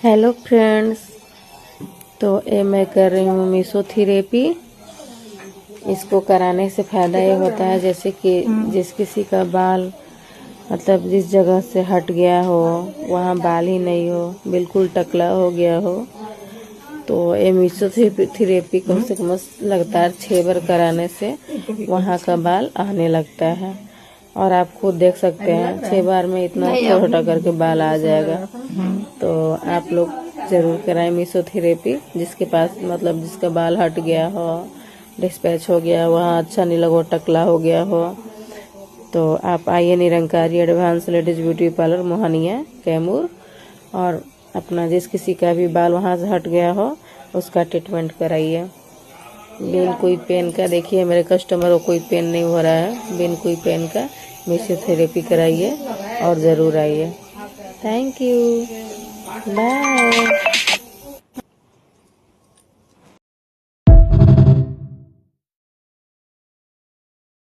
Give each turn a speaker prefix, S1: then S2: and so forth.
S1: Hello friends, तो ये मैं कर रही हूँ मीसोथेरेपी। इसको कराने से फ़ायदा ये होता है जैसे कि जिस किसी का बाल मतलब जिस जगह से हट गया हो वहाँ बाल ही नहीं हो, बिल्कुल टकला हो गया हो, तो ये मीसोथेरेपी कम से कम लगातार 6 बार कराने से वहाँ का बाल आने लगता है। और आप खुद देख सकते हैं 6 बार में इतना छोटा करके बाल आ जाएगा। तो आप लोग ज़रूर कराएं मीसोथेरेपी। जिसके पास मतलब जिसका बाल हट गया हो, डिस्पैच हो गया, वहाँ अच्छा नहीं लगा, टकला हो गया हो, तो आप आइए Nirankari advance ladies beauty parlour Mohania Kaimur, और अपना जिस किसी का भी बाल वहाँ से हट गया हो उसका ट्रीटमेंट कराइए बिन कोई पेन का। देखिए मेरे कस्टमर को कोई पेन नहीं हो रहा है, बिन कोई पेन का मीसोथेरेपी कराइए और ज़रूर आइए। Thank you, bye.